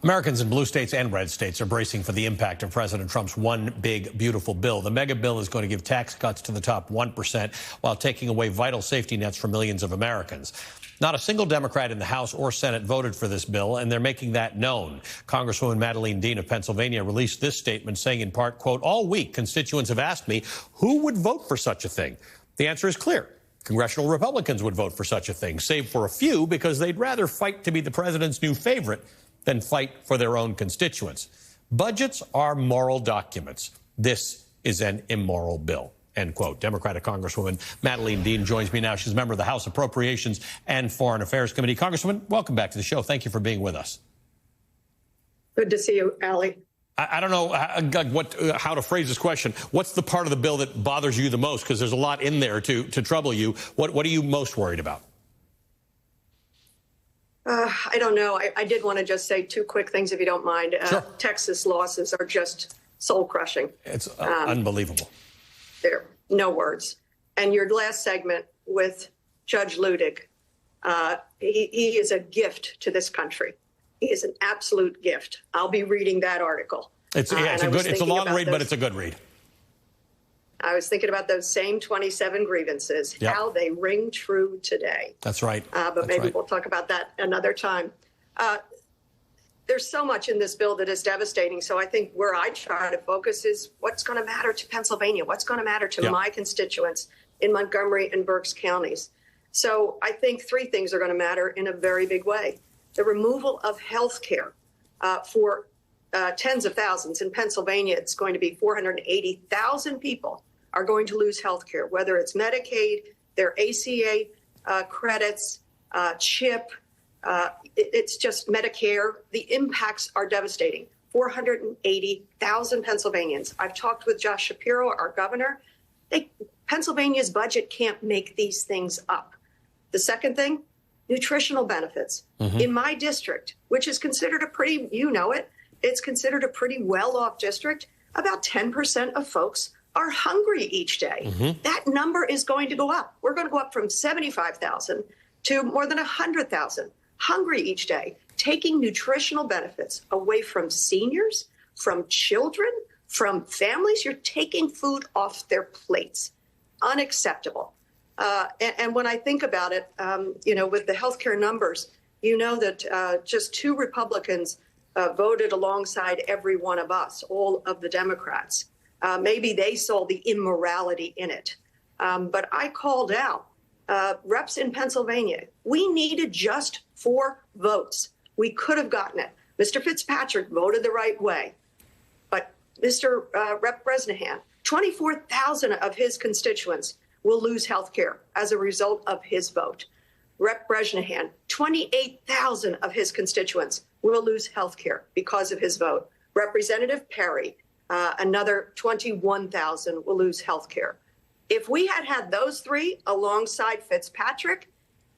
Americans in blue states and red states are bracing for the impact of President Trump's one big, beautiful bill. The mega bill is going to give tax cuts to the top 1% while taking away vital safety nets for millions of Americans. Not a single Democrat in the House or Senate voted for this bill, and they're making that known. Congresswoman Madeleine Dean of Pennsylvania released this statement saying in part, quote, "All week, constituents have asked me who would vote for such a thing. The answer is clear. Congressional Republicans would vote for such a thing, save for a few because they'd rather fight to be the president's new favorite than fight for their own constituents. Budgets are moral documents. This is an immoral bill." End quote. Democratic Congresswoman Madeleine Dean joins me now. She's a member of the House Appropriations and Foreign Affairs Committee. Congresswoman, welcome back to the show. Thank you for being with us. Good to see you, Ali. I don't know how to phrase this question. What's the part of the bill that bothers you the most? Because there's a lot in there to trouble you. What are you most worried about? I don't know. I did want to just say two quick things, if you don't mind. Sure. Texas losses are just soul-crushing. It's unbelievable. There, no words. And your last segment with Judge Ludig, he is a gift to this country. He is an absolute gift. I'll be reading that article. It's a long read, but it's a good read. I was thinking about those same 27 grievances, how they ring true today. That's right. But maybe we'll talk about that another time. There's so much in this bill that is devastating. So I think where I try to focus is what's going to matter to Pennsylvania, what's going to matter to my constituents in Montgomery and Berks counties. So I think three things are going to matter in a very big way. The removal of health care for tens of thousands. In Pennsylvania, it's going to be 480,000 people are going to lose health care, whether it's Medicaid, their ACA credits, CHIP, it's just Medicare. The impacts are devastating. 480,000 Pennsylvanians. I've talked with Josh Shapiro, our governor. Pennsylvania's budget can't make these things up. The second thing, nutritional benefits. In my district, which is considered a pretty, it's considered a pretty well-off district, about 10% of folks are hungry each day. That number is going to go up. We're going to go up from 75,000 to more than 100,000 hungry each day, taking nutritional benefits away from seniors, from children, from families. You're taking food off their plates. Unacceptable. And when I think about it, with the healthcare numbers, that just two Republicans voted alongside every one of us, all of the Democrats. Maybe they saw the immorality in it. But I called out reps in Pennsylvania. We needed just 4 votes. We could have gotten it. Mr. Fitzpatrick voted the right way. But Mr. Rep. Bresnahan, 24,000 of his constituents will lose health care as a result of his vote. Rep. Bresnahan, 28,000 of his constituents will lose health care because of his vote. Representative Perry, another 21,000 will lose health care. If we had had those three alongside Fitzpatrick,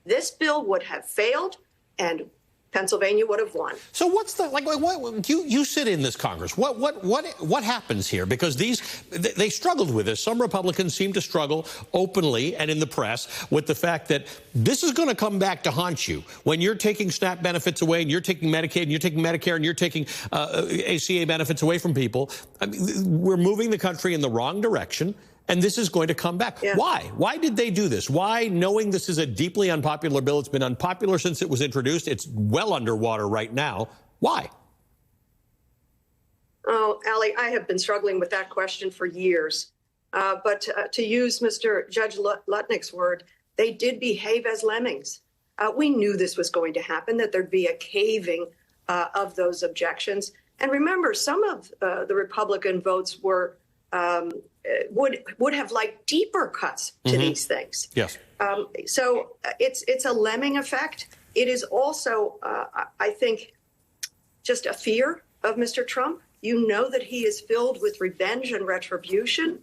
this bill would have failed and Pennsylvania would have won. So what's the what you sit in this Congress? What happens here? Because they struggled with this. Some Republicans seem to struggle openly and in the press with the fact that this is going to come back to haunt you when you're taking SNAP benefits away and you're taking Medicaid and you're taking Medicare and you're taking ACA benefits away from people. I mean, we're moving the country in the wrong direction. And this is going to come back. Yeah. Why? Why did they do this? Why, knowing this is a deeply unpopular bill, it's been unpopular since it was introduced, it's well underwater right now. Why? Oh, Ali, I have been struggling with that question for years. But to use Mr. Judge Lutnick's word, they did behave as lemmings. We knew this was going to happen, that there'd be a caving of those objections. And remember, some of the Republican votes were would have liked deeper cuts to these things. Yes. So it's a lemming effect. It is also, I think, just a fear of Mr. Trump. You know that he is filled with revenge and retribution.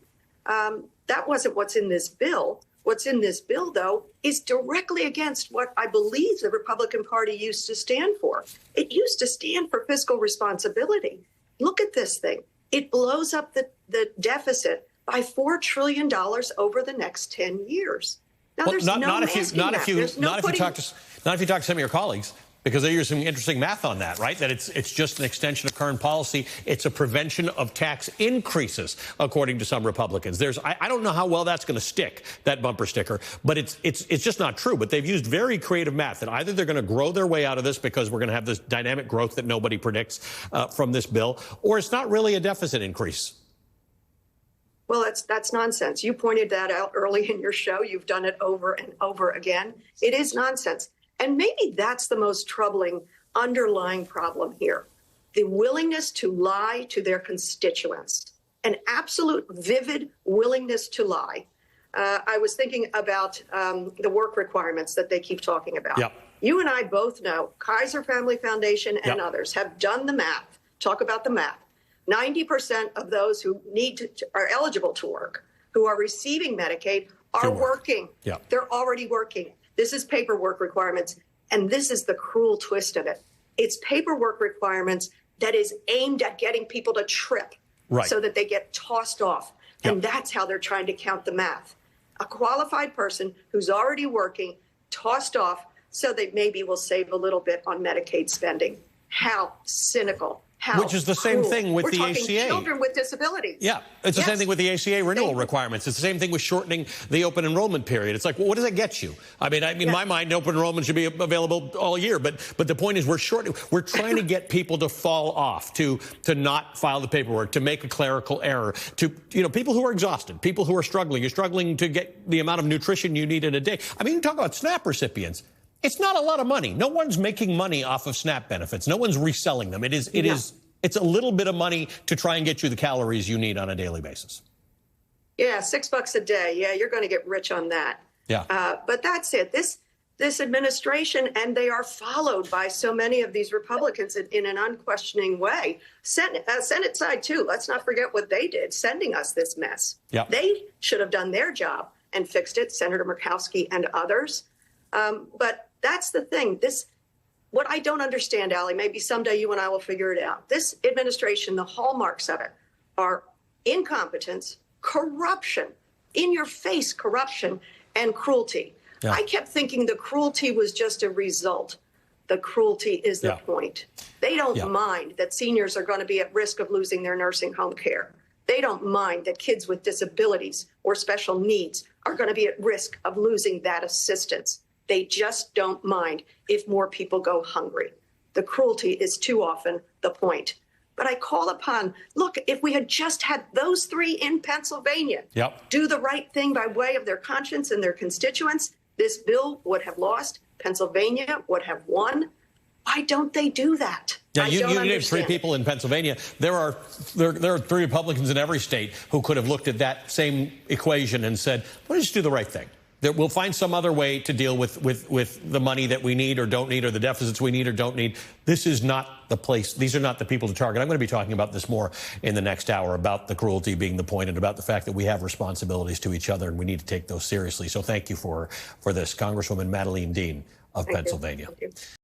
That wasn't what's in this bill. What's in this bill, though, is directly against what I believe the Republican Party used to stand for. It used to stand for fiscal responsibility. Look at this thing. It blows up the deficit by $4 trillion over the next 10 years. Now, there's no masking that. Not if you talk to some of your colleagues. Because there's some interesting math on that, right? That it's just an extension of current policy. It's a prevention of tax increases, according to some Republicans. I don't know how well that's going to stick, that bumper sticker, but it's just not true. But they've used very creative math that either they're going to grow their way out of this because we're going to have this dynamic growth that nobody predicts from this bill, or it's not really a deficit increase. Well, that's nonsense. You pointed that out early in your show. You've done it over and over again. It is nonsense. And maybe that's the most troubling underlying problem here. The willingness to lie to their constituents, an absolute vivid willingness to lie. I was thinking about the work requirements that they keep talking about. Yep. You and I both know Kaiser Family Foundation and others have done the math. Talk about the math. 90% of those who are eligible to work, who are receiving Medicaid, are working. Yep. They're already working. This is paperwork requirements, and this is the cruel twist of it. It's paperwork requirements that is aimed at getting people to trip so that they get tossed off. And that's how they're trying to count the math. A qualified person who's already working, tossed off, so they maybe will save a little bit on Medicaid spending. How cynical. Which is the same thing with the ACA. We're talking children with disabilities. Yeah, it's the same thing with the ACA renewal requirements. It's the same thing with shortening the open enrollment period. It's like, well, what does that get you? I mean, in my mind, open enrollment should be available all year. But the point is, we're trying to get people to fall off, to not file the paperwork, to make a clerical error, to people who are exhausted, people who are struggling. You're struggling to get the amount of nutrition you need in a day. I mean, you talk about SNAP recipients. It's not a lot of money. No one's making money off of SNAP benefits. No one's reselling them. It's a little bit of money to try and get you the calories you need on a daily basis. Yeah, $6 a day. Yeah, you're going to get rich on that. Yeah. But that's it. This administration, and they are followed by so many of these Republicans in an unquestioning way. Senate side, too. Let's not forget what they did, sending us this mess. Yeah. They should have done their job and fixed it, Senator Murkowski and others. But that's the thing. What I don't understand, Allie, maybe someday you and I will figure it out. This administration, the hallmarks of it are incompetence, corruption, in-your-face corruption, and cruelty. Yeah. I kept thinking the cruelty was just a result. The cruelty is the point. They don't mind that seniors are going to be at risk of losing their nursing home care. They don't mind that kids with disabilities or special needs are going to be at risk of losing that assistance. They just don't mind if more people go hungry. The cruelty is too often the point. But I call upon, look, if we had just had those three in Pennsylvania do the right thing by way of their conscience and their constituents, this bill would have lost. Pennsylvania would have won. Why don't they do that? Yeah, you named three people in Pennsylvania. There are three Republicans in every state who could have looked at that same equation and said, let's just do the right thing. We'll find some other way to deal with the money that we need or don't need, or the deficits we need or don't need. This is not the place. These are not the people to target. I'm going to be talking about this more in the next hour, about the cruelty being the point and about the fact that we have responsibilities to each other and we need to take those seriously. So thank you for this, Congresswoman Madeleine Dean of Pennsylvania. Thank you.